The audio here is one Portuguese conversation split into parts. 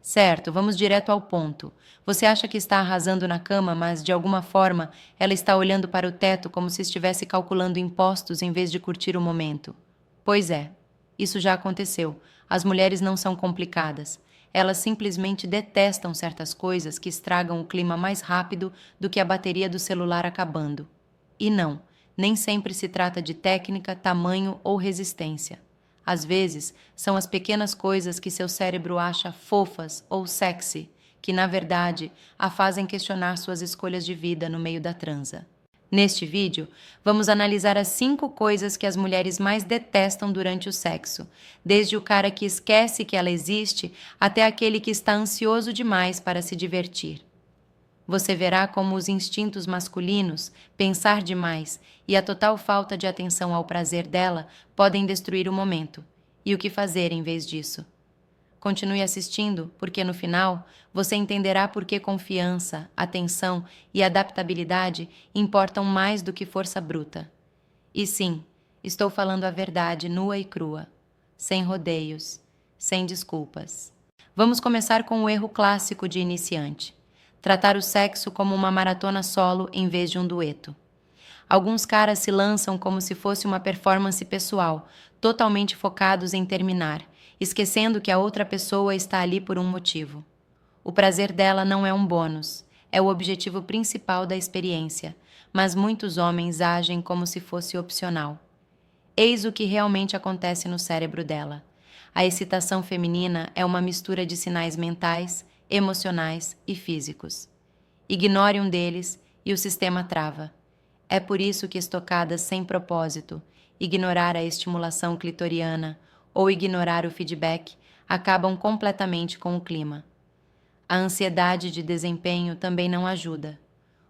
Certo, vamos direto ao ponto. Você acha que está arrasando na cama, mas de alguma forma ela está olhando para o teto como se estivesse calculando impostos em vez de curtir o momento. Pois é, isso já aconteceu. As mulheres não são complicadas. Elas simplesmente detestam certas coisas que estragam o clima mais rápido do que a bateria do celular acabando. E não, nem sempre se trata de técnica, tamanho ou resistência. Às vezes, são as pequenas coisas que seu cérebro acha fofas ou sexy, que na verdade a fazem questionar suas escolhas de vida no meio da transa. Neste vídeo, vamos analisar as 5 coisas que as mulheres mais detestam durante o sexo, desde o cara que esquece que ela existe até aquele que está ansioso demais para se divertir. Você verá como os instintos masculinos, pensar demais e a total falta de atenção ao prazer dela podem destruir o momento. E o que fazer em vez disso? Continue assistindo, porque no final você entenderá por que confiança, atenção e adaptabilidade importam mais do que força bruta. E sim, estou falando a verdade nua e crua, sem rodeios, sem desculpas. Vamos começar com o erro clássico de iniciante: tratar o sexo como uma maratona solo em vez de um dueto. Alguns caras se lançam como se fosse uma performance pessoal, totalmente focados em terminar, esquecendo que a outra pessoa está ali por um motivo. O prazer dela não é um bônus, é o objetivo principal da experiência, mas muitos homens agem como se fosse opcional. Eis o que realmente acontece no cérebro dela. A excitação feminina é uma mistura de sinais mentais, emocionais e físicos. Ignore um deles e o sistema trava. É por isso que estocadas sem propósito, ignorar a estimulação clitoriana ou ignorar o feedback acabam completamente com o clima. A ansiedade de desempenho também não ajuda.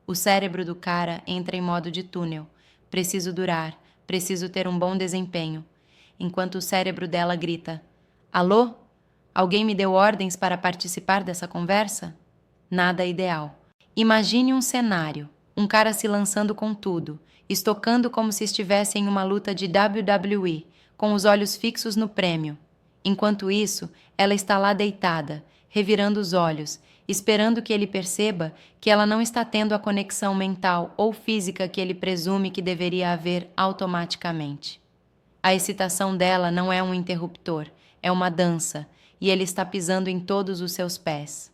O cérebro do cara entra em modo de túnel. Preciso durar, preciso ter um bom desempenho. Enquanto o cérebro dela grita: alô? Alguém me deu ordens para participar dessa conversa? Nada ideal. Imagine um cenário: um cara se lançando com tudo, estocando como se estivesse em uma luta de WWE, com os olhos fixos no prêmio. Enquanto isso, ela está lá deitada, revirando os olhos, esperando que ele perceba que ela não está tendo a conexão mental ou física que ele presume que deveria haver automaticamente. A excitação dela não é um interruptor, é uma dança, e ele está pisando em todos os seus pés.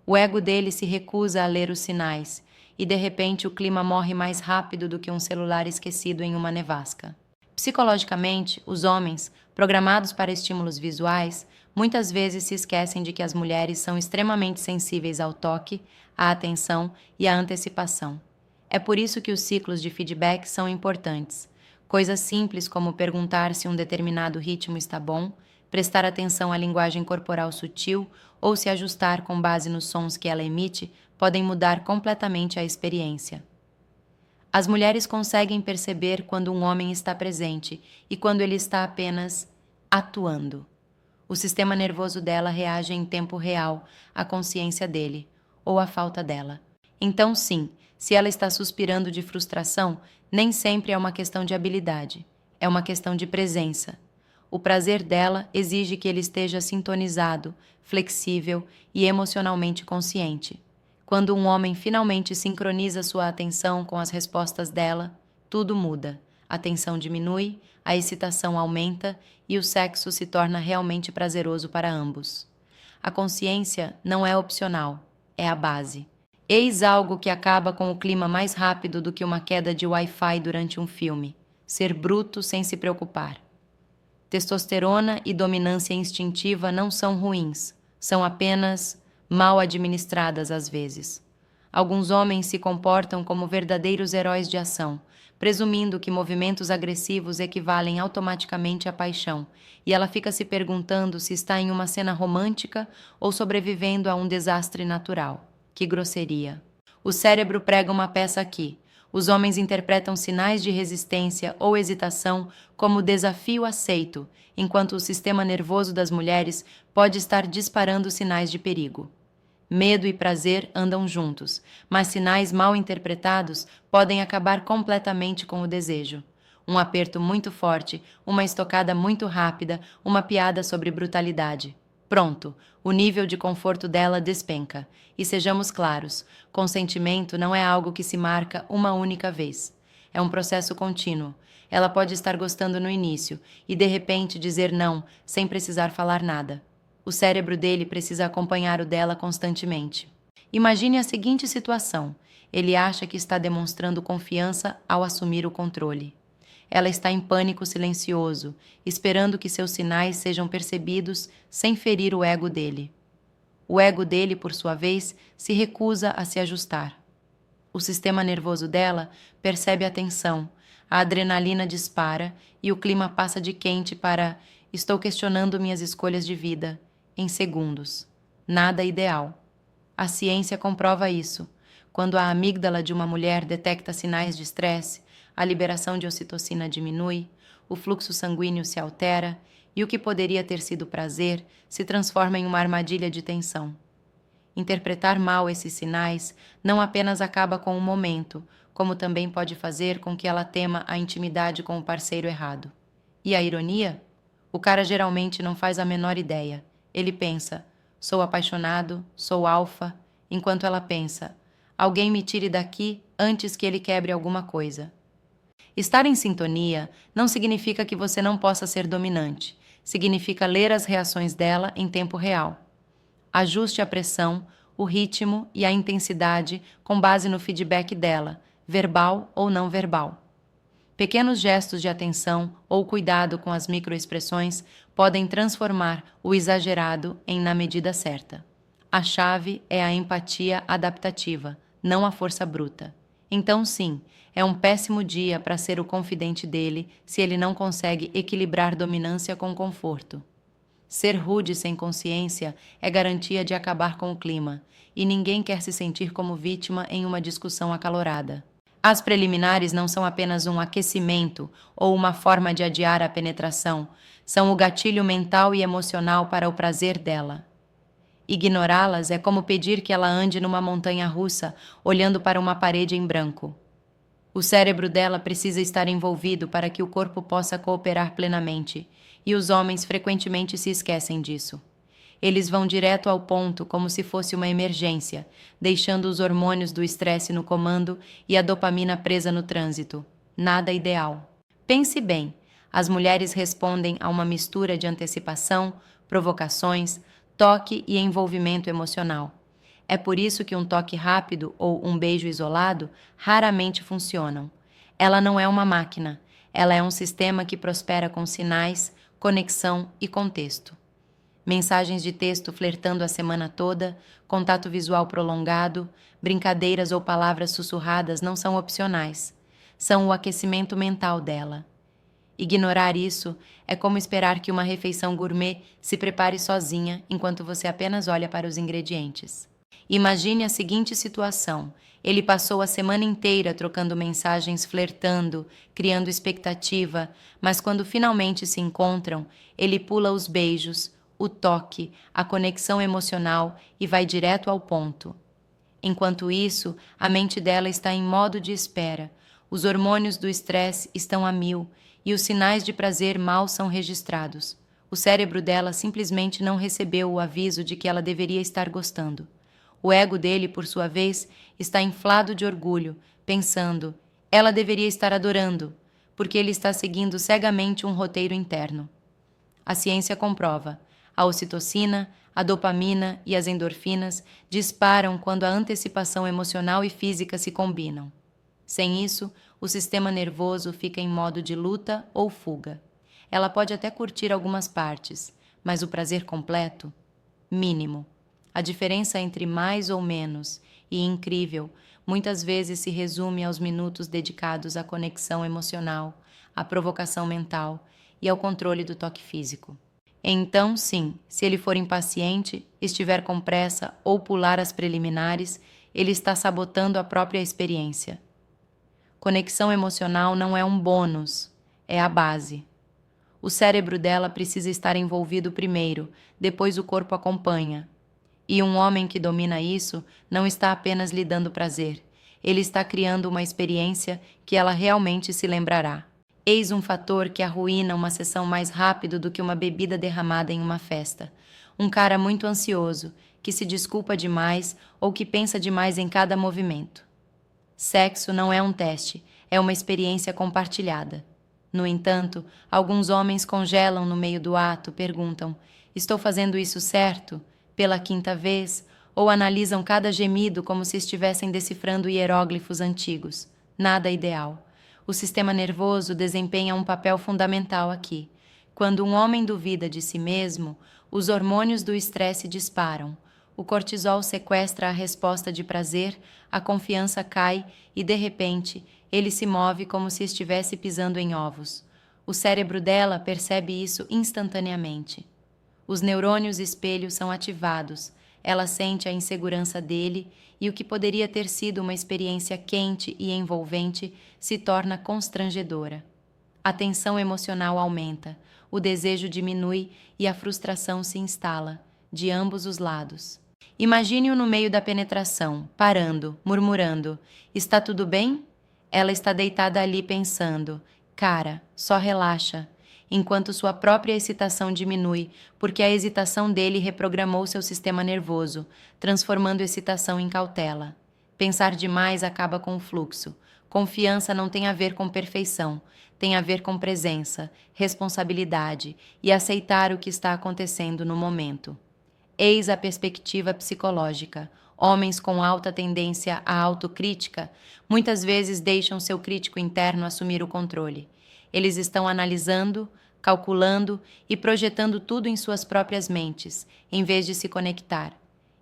O ego dele se recusa a ler os sinais, e de repente o clima morre mais rápido do que um celular esquecido em uma nevasca. Psicologicamente, os homens, programados para estímulos visuais, muitas vezes se esquecem de que as mulheres são extremamente sensíveis ao toque, à atenção e à antecipação. É por isso que os ciclos de feedback são importantes. Coisas simples como perguntar se um determinado ritmo está bom, prestar atenção à linguagem corporal sutil ou se ajustar com base nos sons que ela emite podem mudar completamente a experiência. As mulheres conseguem perceber quando um homem está presente e quando ele está apenas atuando. O sistema nervoso dela reage em tempo real à consciência dele, ou à falta dela. Então, sim, se ela está suspirando de frustração, nem sempre é uma questão de habilidade, é uma questão de presença. O prazer dela exige que ele esteja sintonizado, flexível e emocionalmente consciente. Quando um homem finalmente sincroniza sua atenção com as respostas dela, tudo muda. A tensão diminui, a excitação aumenta e o sexo se torna realmente prazeroso para ambos. A consciência não é opcional, é a base. Eis algo que acaba com o clima mais rápido do que uma queda de Wi-Fi durante um filme: ser bruto sem se preocupar. Testosterona e dominância instintiva não são ruins, são apenas mal administradas às vezes. Alguns homens se comportam como verdadeiros heróis de ação, presumindo que movimentos agressivos equivalem automaticamente à paixão, e ela fica se perguntando se está em uma cena romântica ou sobrevivendo a um desastre natural. Que grosseria! O cérebro prega uma peça aqui. Os homens interpretam sinais de resistência ou hesitação como desafio aceito, enquanto o sistema nervoso das mulheres pode estar disparando sinais de perigo. Medo e prazer andam juntos, mas sinais mal interpretados podem acabar completamente com o desejo. Um aperto muito forte, uma estocada muito rápida, uma piada sobre brutalidade. Pronto, o nível de conforto dela despenca. E sejamos claros, consentimento não é algo que se marca uma única vez. É um processo contínuo. Ela pode estar gostando no início e de repente dizer não, sem precisar falar nada. O cérebro dele precisa acompanhar o dela constantemente. Imagine a seguinte situação: ele acha que está demonstrando confiança ao assumir o controle. Ela está em pânico silencioso, esperando que seus sinais sejam percebidos sem ferir o ego dele. O ego dele, por sua vez, se recusa a se ajustar. O sistema nervoso dela percebe a tensão, a adrenalina dispara e o clima passa de quente para estou questionando minhas escolhas de vida, em segundos. Nada ideal. A ciência comprova isso. Quando a amígdala de uma mulher detecta sinais de estresse, a liberação de ocitocina diminui, o fluxo sanguíneo se altera e o que poderia ter sido prazer se transforma em uma armadilha de tensão. Interpretar mal esses sinais não apenas acaba com o momento, como também pode fazer com que ela tema a intimidade com o parceiro errado. E a ironia? O cara geralmente não faz a menor ideia. Ele pensa, sou apaixonado, sou alfa, enquanto ela pensa, alguém me tire daqui antes que ele quebre alguma coisa. Estar em sintonia não significa que você não possa ser dominante, significa ler as reações dela em tempo real. Ajuste a pressão, o ritmo e a intensidade com base no feedback dela, verbal ou não verbal. Pequenos gestos de atenção ou cuidado com as microexpressões podem transformar o exagerado em na medida certa. A chave é a empatia adaptativa, não a força bruta. Então, sim, é um péssimo dia para ser o confidente dele se ele não consegue equilibrar dominância com conforto. Ser rude sem consciência é garantia de acabar com o clima, e ninguém quer se sentir como vítima em uma discussão acalorada. As preliminares não são apenas um aquecimento ou uma forma de adiar a penetração, são o gatilho mental e emocional para o prazer dela. Ignorá-las é como pedir que ela ande numa montanha russa, olhando para uma parede em branco. O cérebro dela precisa estar envolvido para que o corpo possa cooperar plenamente, e os homens frequentemente se esquecem disso. Eles vão direto ao ponto como se fosse uma emergência, deixando os hormônios do estresse no comando e a dopamina presa no trânsito. Nada ideal. Pense bem, as mulheres respondem a uma mistura de antecipação, provocações, toque e envolvimento emocional. É por isso que um toque rápido ou um beijo isolado raramente funcionam. Ela não é uma máquina, ela é um sistema que prospera com sinais, conexão e contexto. Mensagens de texto flertando a semana toda, contato visual prolongado, brincadeiras ou palavras sussurradas não são opcionais. São o aquecimento mental dela. Ignorar isso é como esperar que uma refeição gourmet se prepare sozinha enquanto você apenas olha para os ingredientes. Imagine a seguinte situação: ele passou a semana inteira trocando mensagens, flertando, criando expectativa, mas quando finalmente se encontram, ele pula os beijos, o toque, a conexão emocional e vai direto ao ponto. Enquanto isso, a mente dela está em modo de espera, os hormônios do estresse estão a mil e os sinais de prazer mal são registrados. O cérebro dela simplesmente não recebeu o aviso de que ela deveria estar gostando. O ego dele, por sua vez, está inflado de orgulho, pensando, ela deveria estar adorando, porque ele está seguindo cegamente um roteiro interno. A ciência comprova. A ocitocina, a dopamina e as endorfinas disparam quando a antecipação emocional e física se combinam. Sem isso, o sistema nervoso fica em modo de luta ou fuga. Ela pode até curtir algumas partes, mas o prazer completo? Mínimo. A diferença entre mais ou menos e incrível muitas vezes se resume aos minutos dedicados à conexão emocional, à provocação mental e ao controle do toque físico. Então, sim, se ele for impaciente, estiver com pressa ou pular as preliminares, ele está sabotando a própria experiência. Conexão emocional não é um bônus, é a base. O cérebro dela precisa estar envolvido primeiro, depois o corpo acompanha. E um homem que domina isso não está apenas lhe dando prazer, ele está criando uma experiência que ela realmente se lembrará. Eis um fator que arruína uma sessão mais rápido do que uma bebida derramada em uma festa. Um cara muito ansioso, que se desculpa demais ou que pensa demais em cada movimento. Sexo não é um teste, é uma experiência compartilhada. No entanto, alguns homens congelam no meio do ato, perguntam: estou fazendo isso certo? Pela quinta vez? Ou analisam cada gemido como se estivessem decifrando hieróglifos antigos. Nada ideal. O sistema nervoso desempenha um papel fundamental aqui. Quando um homem duvida de si mesmo, os hormônios do estresse disparam. O cortisol sequestra a resposta de prazer, a confiança cai e, de repente, ele se move como se estivesse pisando em ovos. O cérebro dela percebe isso instantaneamente. Os neurônios espelho são ativados. Ela sente a insegurança dele e o que poderia ter sido uma experiência quente e envolvente se torna constrangedora. A tensão emocional aumenta, o desejo diminui e a frustração se instala, de ambos os lados. Imagine-o no meio da penetração, parando, murmurando: está tudo bem? Ela está deitada ali pensando: cara, só relaxa. Enquanto sua própria excitação diminui, porque a hesitação dele reprogramou seu sistema nervoso, transformando excitação em cautela. Pensar demais acaba com o fluxo. Confiança não tem a ver com perfeição, tem a ver com presença, responsabilidade e aceitar o que está acontecendo no momento. Eis a perspectiva psicológica. Homens com alta tendência à autocrítica muitas vezes deixam seu crítico interno assumir o controle. Eles estão analisando, calculando e projetando tudo em suas próprias mentes, em vez de se conectar.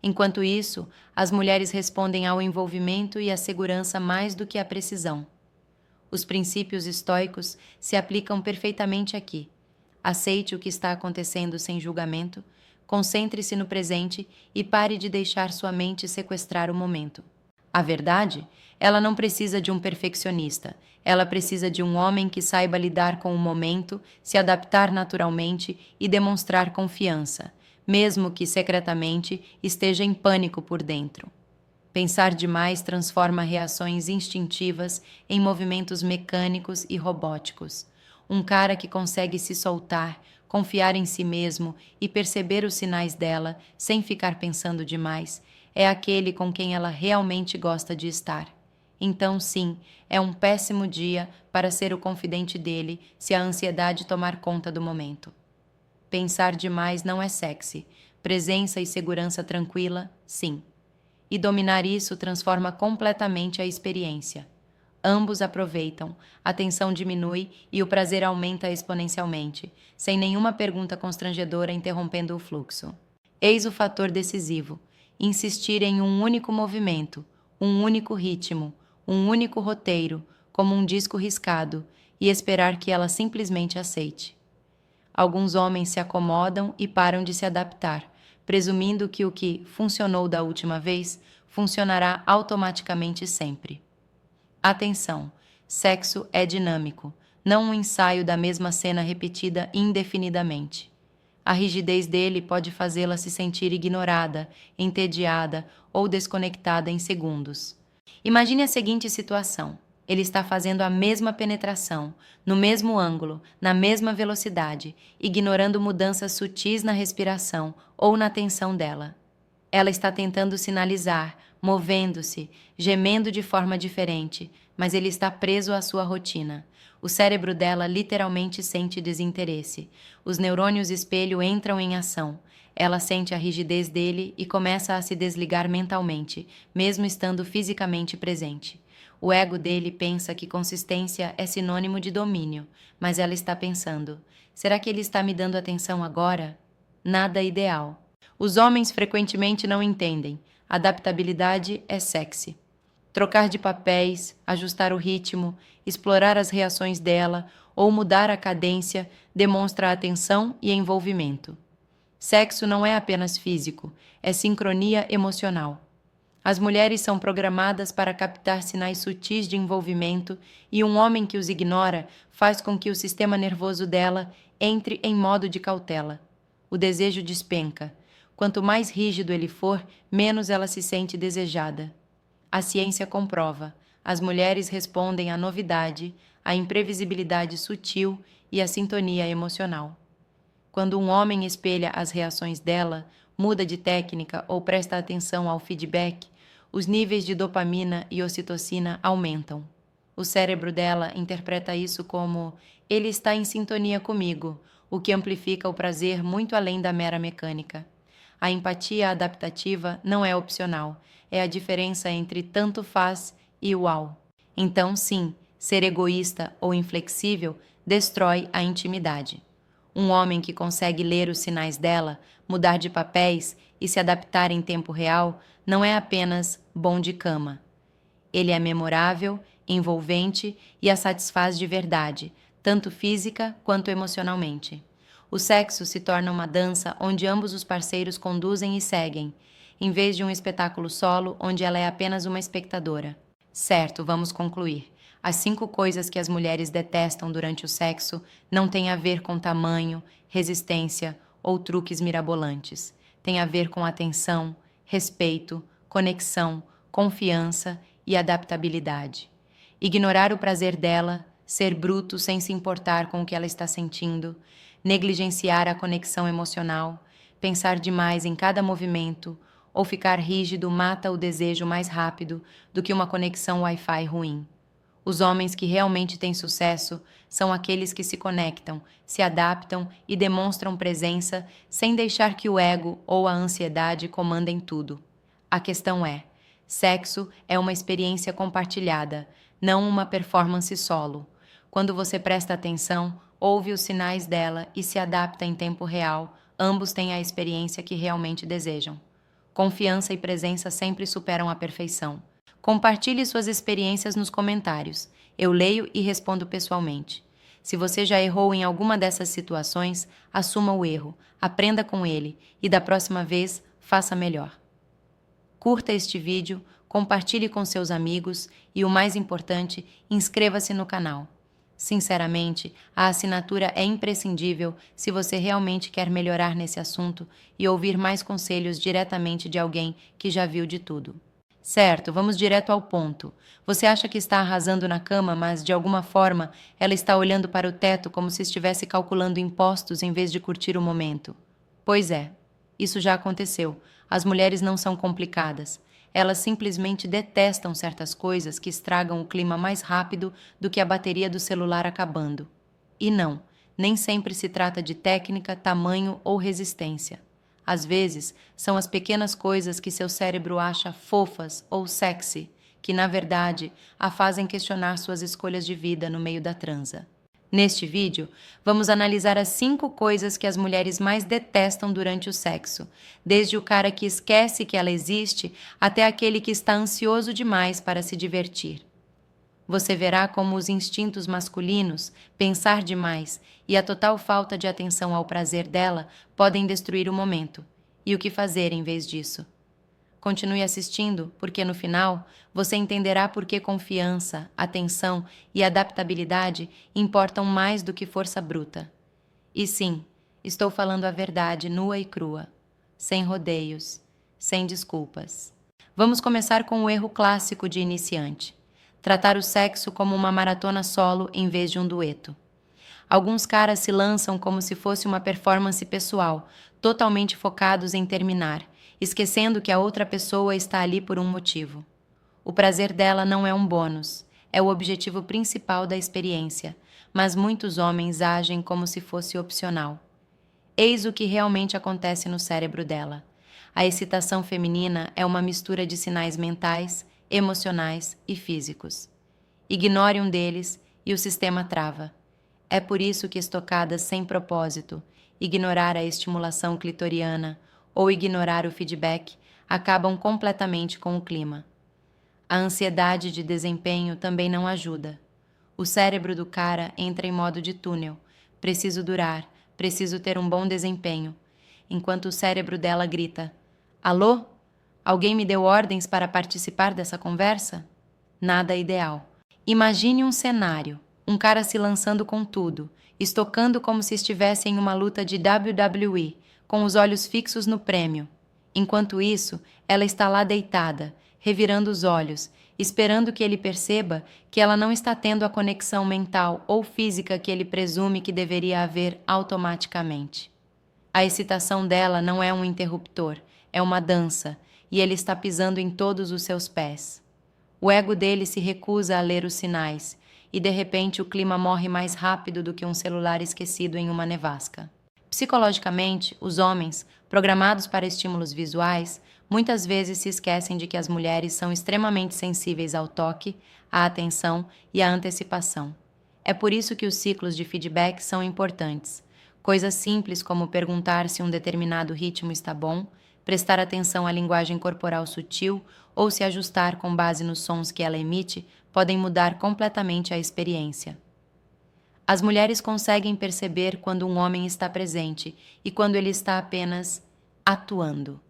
Enquanto isso, as mulheres respondem ao envolvimento e à segurança mais do que à precisão. Os princípios estoicos se aplicam perfeitamente aqui. Aceite o que está acontecendo sem julgamento, concentre-se no presente e pare de deixar sua mente sequestrar o momento. A verdade, ela não precisa de um perfeccionista, ela precisa de um homem que saiba lidar com o momento, se adaptar naturalmente e demonstrar confiança, mesmo que secretamente esteja em pânico por dentro. Pensar demais transforma reações instintivas em movimentos mecânicos e robóticos. Um cara que consegue se soltar, confiar em si mesmo e perceber os sinais dela sem ficar pensando demais, é aquele com quem ela realmente gosta de estar. Então, sim, é um péssimo dia para ser o confidente dele se a ansiedade tomar conta do momento. Pensar demais não é sexy. Presença e segurança tranquila, sim. E dominar isso transforma completamente a experiência. Ambos aproveitam, a tensão diminui e o prazer aumenta exponencialmente, sem nenhuma pergunta constrangedora interrompendo o fluxo. Eis o fator decisivo: insistir em um único movimento, um único ritmo, um único roteiro, como um disco riscado, e esperar que ela simplesmente aceite. Alguns homens se acomodam e param de se adaptar, presumindo que o que funcionou da última vez funcionará automaticamente sempre. Atenção! Sexo é dinâmico, não um ensaio da mesma cena repetida indefinidamente. A rigidez dele pode fazê-la se sentir ignorada, entediada ou desconectada em segundos. Imagine a seguinte situação. Ele está fazendo a mesma penetração, no mesmo ângulo, na mesma velocidade, ignorando mudanças sutis na respiração ou na tensão dela. Ela está tentando sinalizar, movendo-se, gemendo de forma diferente, mas ele está preso à sua rotina. O cérebro dela literalmente sente desinteresse. Os neurônios espelho entram em ação. Ela sente a rigidez dele e começa a se desligar mentalmente, mesmo estando fisicamente presente. O ego dele pensa que consistência é sinônimo de domínio, mas ela está pensando: será que ele está me dando atenção agora? Nada ideal. Os homens frequentemente não entendem. Adaptabilidade é sexy. Trocar de papéis, ajustar o ritmo, explorar as reações dela ou mudar a cadência demonstra atenção e envolvimento. Sexo não é apenas físico, é sincronia emocional. As mulheres são programadas para captar sinais sutis de envolvimento e um homem que os ignora faz com que o sistema nervoso dela entre em modo de cautela. O desejo despenca. Quanto mais rígido ele for, menos ela se sente desejada. A ciência comprova. As mulheres respondem à novidade, à imprevisibilidade sutil e à sintonia emocional. Quando um homem espelha as reações dela, muda de técnica ou presta atenção ao feedback, os níveis de dopamina e ocitocina aumentam. O cérebro dela interpreta isso como ele está em sintonia comigo, o que amplifica o prazer muito além da mera mecânica. A empatia adaptativa não é opcional, é a diferença entre tanto faz e uau. Então, sim, ser egoísta ou inflexível destrói a intimidade. Um homem que consegue ler os sinais dela, mudar de papéis e se adaptar em tempo real não é apenas bom de cama. Ele é memorável, envolvente e a satisfaz de verdade, tanto física quanto emocionalmente. O sexo se torna uma dança onde ambos os parceiros conduzem e seguem, em vez de um espetáculo solo onde ela é apenas uma espectadora. Certo, vamos concluir. As 5 coisas que as mulheres detestam durante o sexo não têm a ver com tamanho, resistência ou truques mirabolantes. Tem a ver com atenção, respeito, conexão, confiança e adaptabilidade. Ignorar o prazer dela, ser bruto sem se importar com o que ela está sentindo, negligenciar a conexão emocional, pensar demais em cada movimento ou ficar rígido mata o desejo mais rápido do que uma conexão Wi-Fi ruim. Os homens que realmente têm sucesso são aqueles que se conectam, se adaptam e demonstram presença sem deixar que o ego ou a ansiedade comandem tudo. A questão é: sexo é uma experiência compartilhada, não uma performance solo. Quando você presta atenção, ouve os sinais dela e se adapta em tempo real, ambos têm a experiência que realmente desejam. Confiança e presença sempre superam a perfeição. Compartilhe suas experiências nos comentários. Eu leio e respondo pessoalmente. Se você já errou em alguma dessas situações, assuma o erro, aprenda com ele e da próxima vez faça melhor. Curta este vídeo, compartilhe com seus amigos e, o mais importante, inscreva-se no canal. Sinceramente, a assinatura é imprescindível se você realmente quer melhorar nesse assunto e ouvir mais conselhos diretamente de alguém que já viu de tudo. Certo, vamos direto ao ponto. Você acha que está arrasando na cama, mas de alguma forma ela está olhando para o teto como se estivesse calculando impostos em vez de curtir o momento? Pois é, isso já aconteceu. As mulheres não são complicadas. Elas simplesmente detestam certas coisas que estragam o clima mais rápido do que a bateria do celular acabando. E não, nem sempre se trata de técnica, tamanho ou resistência. Às vezes, são as pequenas coisas que seu cérebro acha fofas ou sexy, que na verdade a fazem questionar suas escolhas de vida no meio da transa. Neste vídeo, vamos analisar as 5 coisas que as mulheres mais detestam durante o sexo, desde o cara que esquece que ela existe até aquele que está ansioso demais para se divertir. Você verá como os instintos masculinos, pensar demais e a total falta de atenção ao prazer dela podem destruir o momento. E o que fazer em vez disso? Continue assistindo, porque no final você entenderá por que confiança, atenção e adaptabilidade importam mais do que força bruta. E sim, estou falando a verdade nua e crua, sem rodeios, sem desculpas. Vamos começar com o erro clássico de iniciante: tratar o sexo como uma maratona solo em vez de um dueto. Alguns caras se lançam como se fosse uma performance pessoal, totalmente focados em terminar, esquecendo que a outra pessoa está ali por um motivo. O prazer dela não é um bônus, é o objetivo principal da experiência, mas muitos homens agem como se fosse opcional. Eis o que realmente acontece no cérebro dela. A excitação feminina é uma mistura de sinais mentais, emocionais e físicos. Ignore um deles e o sistema trava. É por isso que estocadas sem propósito, ignorar a estimulação clitoriana ou ignorar o feedback acabam completamente com o clima. A ansiedade de desempenho também não ajuda. O cérebro do cara entra em modo de túnel. Preciso durar, preciso ter um bom desempenho. Enquanto o cérebro dela grita: alô? Alguém me deu ordens para participar dessa conversa? Nada ideal. Imagine um cenário: um cara se lançando com tudo, estocando como se estivesse em uma luta de WWE, com os olhos fixos no prêmio. Enquanto isso, ela está lá deitada, revirando os olhos, esperando que ele perceba que ela não está tendo a conexão mental ou física que ele presume que deveria haver automaticamente. A excitação dela não é um interruptor, é uma dança, e ele está pisando em todos os seus pés. O ego dele se recusa a ler os sinais, e de repente o clima morre mais rápido do que um celular esquecido em uma nevasca. Psicologicamente, os homens, programados para estímulos visuais, muitas vezes se esquecem de que as mulheres são extremamente sensíveis ao toque, à atenção e à antecipação. É por isso que os ciclos de feedback são importantes. Coisas simples como perguntar se um determinado ritmo está bom, prestar atenção à linguagem corporal sutil ou se ajustar com base nos sons que ela emite podem mudar completamente a experiência. As mulheres conseguem perceber quando um homem está presente e quando ele está apenas atuando.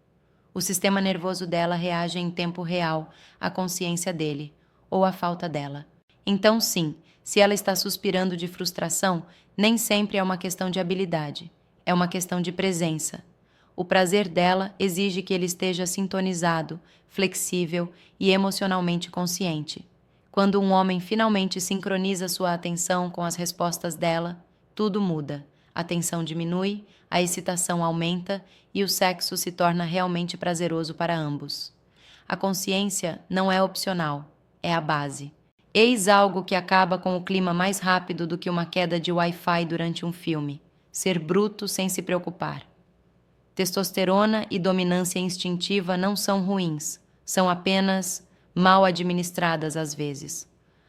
O sistema nervoso dela reage em tempo real à consciência dele, ou à falta dela. Então, sim, se ela está suspirando de frustração, nem sempre é uma questão de habilidade, é uma questão de presença. O prazer dela exige que ele esteja sintonizado, flexível e emocionalmente consciente. Quando um homem finalmente sincroniza sua atenção com as respostas dela, tudo muda. A tensão diminui, a excitação aumenta e o sexo se torna realmente prazeroso para ambos. A consciência não é opcional, é a base. Eis algo que acaba com o clima mais rápido do que uma queda de Wi-Fi durante um filme: ser bruto sem se preocupar. Testosterona e dominância instintiva não são ruins, são apenas mal administradas às vezes.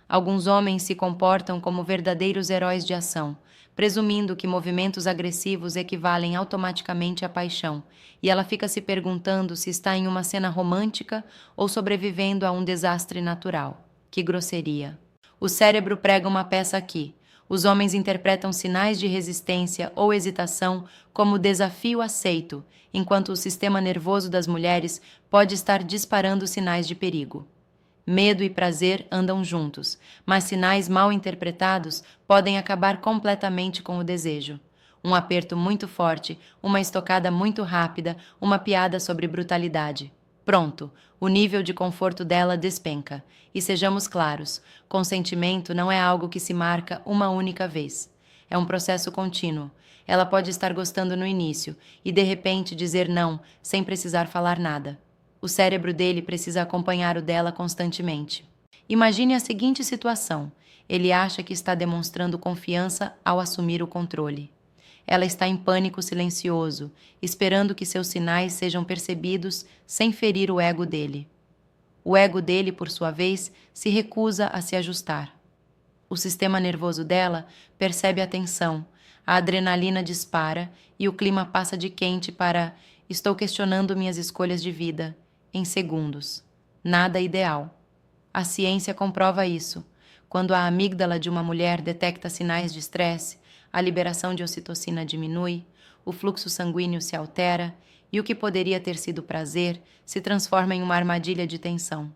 Alguns homens se comportam como verdadeiros heróis de ação, presumindo que movimentos agressivos equivalem automaticamente à paixão, e ela fica se perguntando se está em uma cena romântica ou sobrevivendo a um desastre natural. Que grosseria! O cérebro prega uma peça aqui. Os homens interpretam sinais de resistência ou hesitação como desafio aceito, enquanto o sistema nervoso das mulheres pode estar disparando sinais de perigo. Medo e prazer andam juntos, mas sinais mal interpretados podem acabar completamente com o desejo. Um aperto muito forte, uma estocada muito rápida, uma piada sobre brutalidade. Pronto, o nível de conforto dela despenca. E sejamos claros, consentimento não é algo que se marca uma única vez. É um processo contínuo. Ela pode estar gostando no início e, de repente, dizer não, sem precisar falar nada. O cérebro dele precisa acompanhar o dela constantemente. Imagine a seguinte situação. Ele acha que está demonstrando confiança ao assumir o controle. Ela está em pânico silencioso, esperando que seus sinais sejam percebidos sem ferir o ego dele. O ego dele, por sua vez, se recusa a se ajustar. O sistema nervoso dela percebe a tensão, a adrenalina dispara e o clima passa de quente para "estou questionando minhas escolhas de vida" em segundos. Nada ideal. A ciência comprova isso. Quando a amígdala de uma mulher detecta sinais de estresse, a liberação de ocitocina diminui, o fluxo sanguíneo se altera e o que poderia ter sido prazer se transforma em uma armadilha de tensão.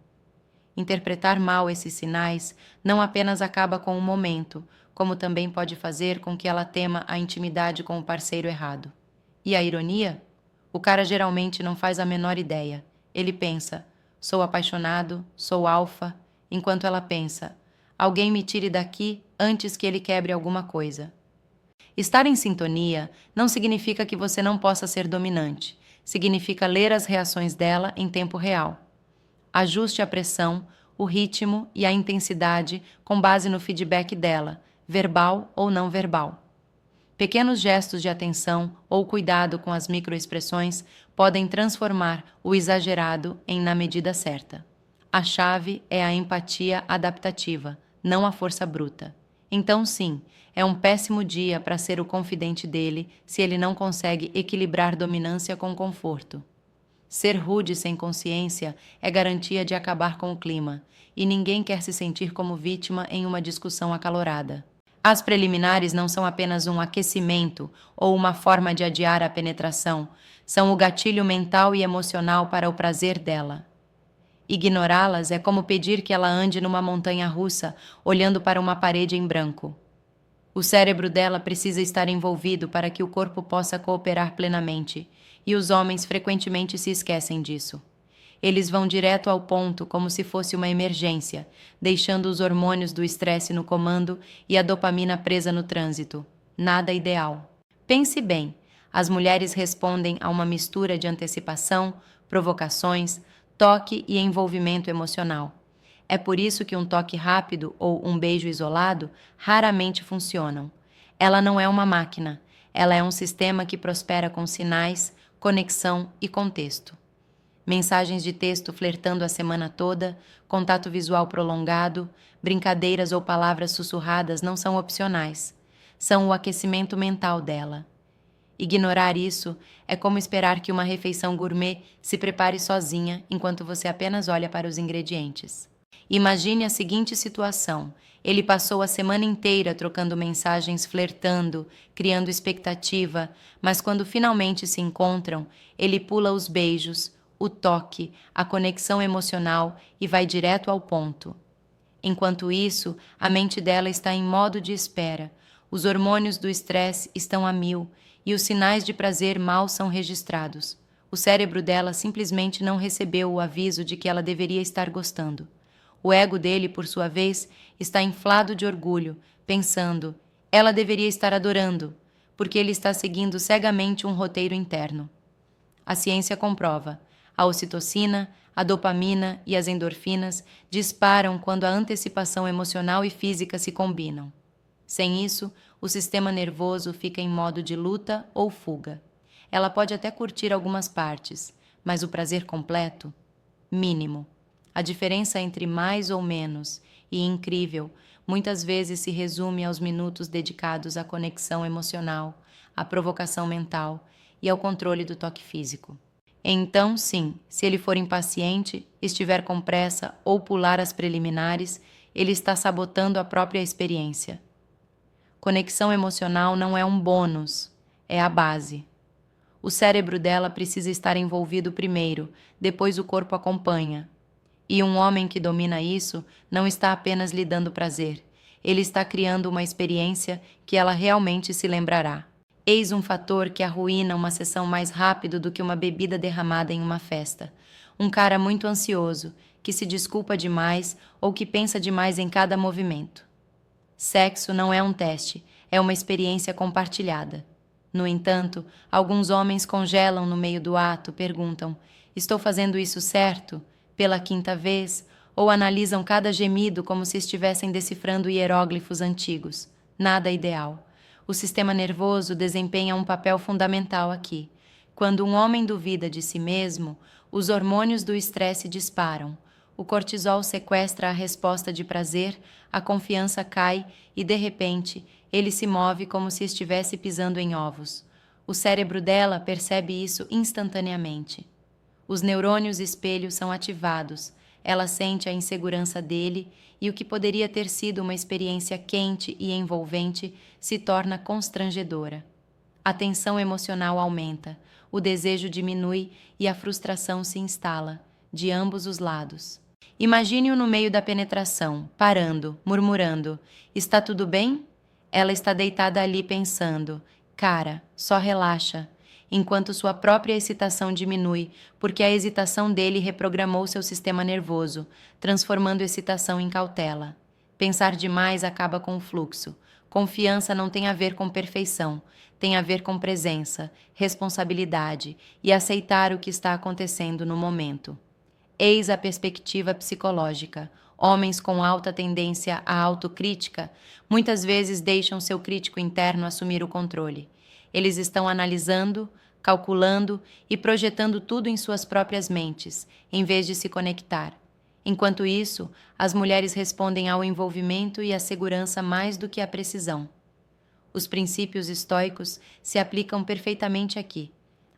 Interpretar mal esses sinais não apenas acaba com o momento, como também pode fazer com que ela tema a intimidade com o parceiro errado. E a ironia? O cara geralmente não faz a menor ideia. Ele pensa, sou apaixonado, sou alfa, enquanto ela pensa, alguém me tire daqui antes que ele quebre alguma coisa. Estar em sintonia não significa que você não possa ser dominante, significa ler as reações dela em tempo real. Ajuste a pressão, o ritmo e a intensidade com base no feedback dela, verbal ou não verbal. Pequenos gestos de atenção ou cuidado com as microexpressões podem transformar o exagerado em na medida certa. A chave é a empatia adaptativa, não a força bruta. Então, sim, é um péssimo dia para ser o confidente dele se ele não consegue equilibrar dominância com conforto. Ser rude sem consciência é garantia de acabar com o clima, e ninguém quer se sentir como vítima em uma discussão acalorada. As preliminares não são apenas um aquecimento ou uma forma de adiar a penetração, são o gatilho mental e emocional para o prazer dela. Ignorá-las é como pedir que ela ande numa montanha russa, olhando para uma parede em branco. O cérebro dela precisa estar envolvido para que o corpo possa cooperar plenamente, e os homens frequentemente se esquecem disso. Eles vão direto ao ponto como se fosse uma emergência, deixando os hormônios do estresse no comando e a dopamina presa no trânsito. Nada ideal. Pense bem, As mulheres respondem a uma mistura de antecipação, provocações, toque e envolvimento emocional. É por isso que um toque rápido ou um beijo isolado raramente funcionam. Ela não é uma máquina, ela é um sistema que prospera com sinais, conexão e contexto. Mensagens de texto flertando a semana toda, contato visual prolongado, brincadeiras ou palavras sussurradas não são opcionais. São o aquecimento mental dela. Ignorar isso é como esperar que uma refeição gourmet se prepare sozinha enquanto você apenas olha para os ingredientes. Imagine a seguinte situação: ele passou a semana inteira trocando mensagens, flertando, criando expectativa, mas quando finalmente se encontram, ele pula os beijos, o toque, a conexão emocional e vai direto ao ponto. Enquanto isso, a mente dela está em modo de espera, os hormônios do estresse estão a mil e os sinais de prazer mal são registrados. O cérebro dela simplesmente não recebeu o aviso de que ela deveria estar gostando. O ego dele, por sua vez, está inflado de orgulho, pensando: ela deveria estar adorando, porque ele está seguindo cegamente um roteiro interno. A ciência comprova: a ocitocina, a dopamina e as endorfinas disparam quando a antecipação emocional e física se combinam. Sem isso, o sistema nervoso fica em modo de luta ou fuga. Ela pode até curtir algumas partes, mas o prazer completo? Mínimo. A diferença entre mais ou menos e incrível muitas vezes se resume aos minutos dedicados à conexão emocional, à provocação mental e ao controle do toque físico. Então, sim, se ele for impaciente, estiver com pressa ou pular as preliminares, ele está sabotando a própria experiência. Conexão emocional não é um bônus, é a base. O cérebro dela precisa estar envolvido primeiro, depois o corpo acompanha. E um homem que domina isso não está apenas lhe dando prazer, ele está criando uma experiência que ela realmente se lembrará. Eis um fator que arruína uma sessão mais rápido do que uma bebida derramada em uma festa. Um cara muito ansioso, que se desculpa demais ou que pensa demais em cada movimento. Sexo não é um teste, é uma experiência compartilhada. No entanto, alguns homens congelam no meio do ato, perguntam: estou fazendo isso certo? Pela quinta vez? Ou analisam cada gemido como se estivessem decifrando hieróglifos antigos. Nada ideal. O sistema nervoso desempenha um papel fundamental aqui. Quando um homem duvida de si mesmo, os hormônios do estresse disparam. O cortisol sequestra a resposta de prazer, a confiança cai e, de repente, ele se move como se estivesse pisando em ovos. O cérebro dela percebe isso instantaneamente. Os neurônios espelho são ativados, ela sente a insegurança dele e o que poderia ter sido uma experiência quente e envolvente se torna constrangedora. A tensão emocional aumenta, o desejo diminui e a frustração se instala, de ambos os lados. Imagine-o no meio da penetração, parando, murmurando: está tudo bem? Ela está deitada ali pensando: cara, só relaxa. Enquanto sua própria excitação diminui, porque a hesitação dele reprogramou seu sistema nervoso, transformando excitação em cautela. Pensar demais acaba com o fluxo. Confiança não tem a ver com perfeição, tem a ver com presença, responsabilidade e aceitar o que está acontecendo no momento. Eis a perspectiva psicológica. Homens com alta tendência à autocrítica muitas vezes deixam seu crítico interno assumir o controle. Eles estão analisando, calculando e projetando tudo em suas próprias mentes, em vez de se conectar. Enquanto isso, as mulheres respondem ao envolvimento e à segurança mais do que à precisão. Os princípios estoicos se aplicam perfeitamente aqui.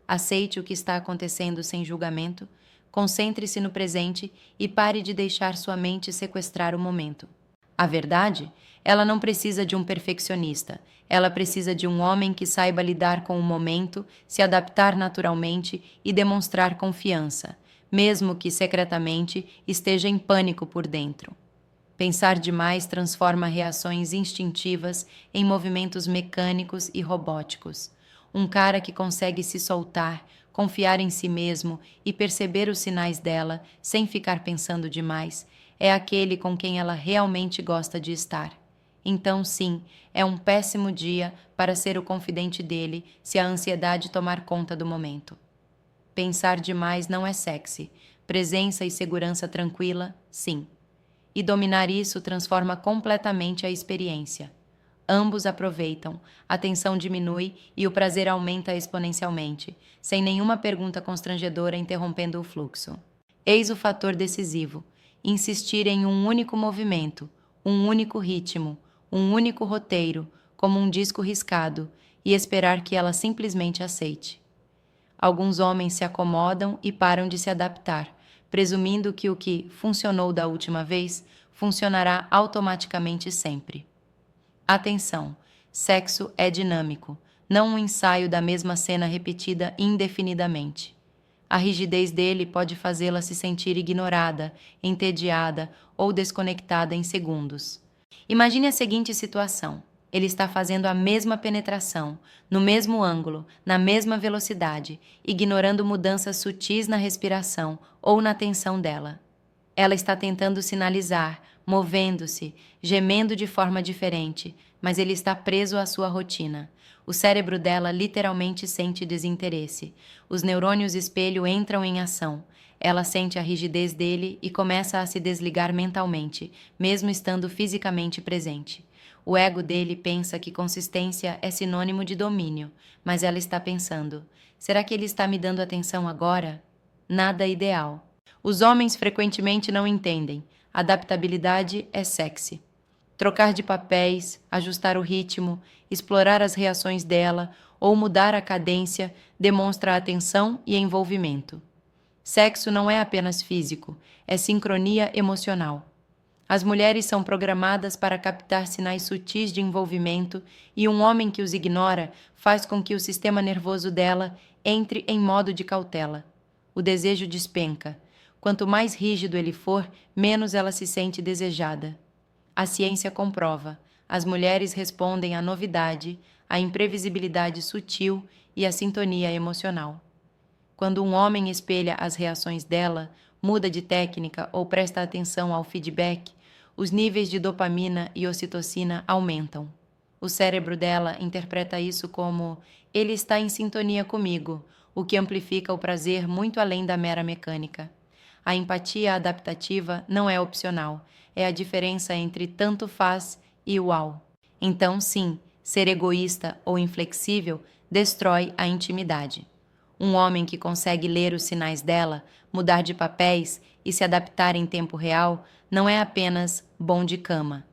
Aceite o que está acontecendo sem julgamento, concentre-se no presente e pare de deixar sua mente sequestrar o momento. A verdade, ela não precisa de um perfeccionista, ela precisa de um homem que saiba lidar com o momento, se adaptar naturalmente e demonstrar confiança, mesmo que secretamente esteja em pânico por dentro. Pensar demais transforma reações instintivas em movimentos mecânicos e robóticos. Um cara que consegue se soltar, confiar em si mesmo e perceber os sinais dela sem ficar pensando demais, é aquele com quem ela realmente gosta de estar. Então, sim, é um péssimo dia para ser o confidente dele se a ansiedade tomar conta do momento. Pensar demais não é sexy. Presença e segurança tranquila, sim. E dominar isso transforma completamente a experiência. Ambos aproveitam, a tensão diminui e o prazer aumenta exponencialmente, sem nenhuma pergunta constrangedora interrompendo o fluxo. Eis o fator decisivo: insistir em um único movimento, um único ritmo, um único roteiro, como um disco riscado, e esperar que ela simplesmente aceite. Alguns homens se acomodam e param de se adaptar, presumindo que o que funcionou da última vez funcionará automaticamente sempre. Atenção! Sexo é dinâmico, não um ensaio da mesma cena repetida indefinidamente. A rigidez dele pode fazê-la se sentir ignorada, entediada ou desconectada em segundos. Imagine a seguinte situação: ele está fazendo a mesma penetração, no mesmo ângulo, na mesma velocidade, ignorando mudanças sutis na respiração ou na tensão dela. Ela está tentando sinalizar, movendo-se, gemendo de forma diferente, mas ele está preso à sua rotina. O cérebro dela literalmente sente desinteresse. Os neurônios espelho entram em ação. Ela sente a rigidez dele e começa a se desligar mentalmente, mesmo estando fisicamente presente. O ego dele pensa que consistência é sinônimo de domínio, mas ela está pensando: será que ele está me dando atenção agora? Nada ideal. Os homens frequentemente não entendem. Adaptabilidade é sexy. Trocar de papéis, ajustar o ritmo, explorar as reações dela ou mudar a cadência demonstra atenção e envolvimento. Sexo não é apenas físico, é sincronia emocional. As mulheres são programadas para captar sinais sutis de envolvimento e um homem que os ignora faz com que o sistema nervoso dela entre em modo de cautela. O desejo despenca. Quanto mais rígido ele for, menos ela se sente desejada. A ciência comprova. As mulheres respondem à novidade, à imprevisibilidade sutil e à sintonia emocional. Quando um homem espelha as reações dela, muda de técnica ou presta atenção ao feedback, os níveis de dopamina e ocitocina aumentam. O cérebro dela interpreta isso como ele está em sintonia comigo, o que amplifica o prazer muito além da mera mecânica. A empatia adaptativa não é opcional, é a diferença entre tanto faz e uau. Então, sim, ser egoísta ou inflexível destrói a intimidade. Um homem que consegue ler os sinais dela, mudar de papéis e se adaptar em tempo real não é apenas bom de cama.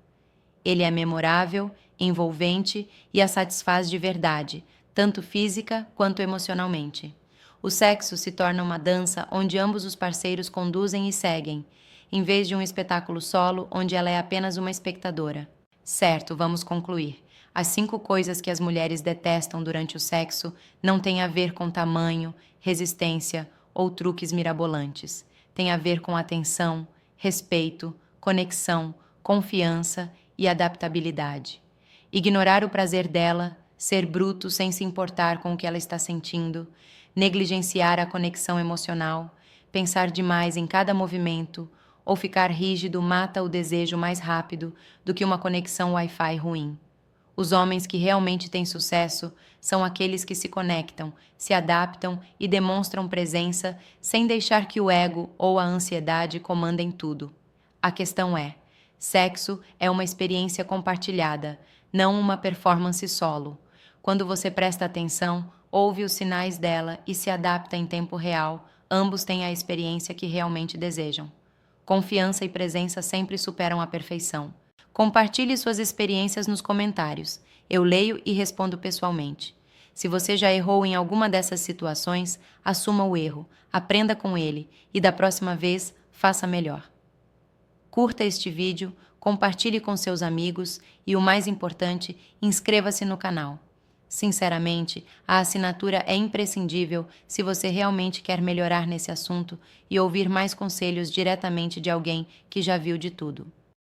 Ele é memorável, envolvente e a satisfaz de verdade, tanto física quanto emocionalmente. O sexo se torna uma dança onde ambos os parceiros conduzem e seguem, em vez de um espetáculo solo onde ela é apenas uma espectadora. Certo, vamos concluir. As 5 coisas que as mulheres detestam durante o sexo não têm a ver com tamanho, resistência ou truques mirabolantes. Tem a ver com atenção, respeito, conexão, confiança e adaptabilidade. Ignorar o prazer dela, ser bruto sem se importar com o que ela está sentindo, negligenciar a conexão emocional, pensar demais em cada movimento ou ficar rígido mata o desejo mais rápido do que uma conexão Wi-Fi ruim. Os homens que realmente têm sucesso são aqueles que se conectam, se adaptam e demonstram presença sem deixar que o ego ou a ansiedade comandem tudo. A questão é: sexo é uma experiência compartilhada, não uma performance solo. Quando você presta atenção, ouve os sinais dela e se adapta em tempo real, ambos têm a experiência que realmente desejam. Confiança e presença sempre superam a perfeição. Compartilhe suas experiências nos comentários. Eu leio e respondo pessoalmente. Se você já errou em alguma dessas situações, assuma o erro, aprenda com ele e da próxima vez, faça melhor. Curta este vídeo, compartilhe com seus amigos e, o mais importante, inscreva-se no canal. Sinceramente, a assinatura é imprescindível se você realmente quer melhorar nesse assunto e ouvir mais conselhos diretamente de alguém que já viu de tudo.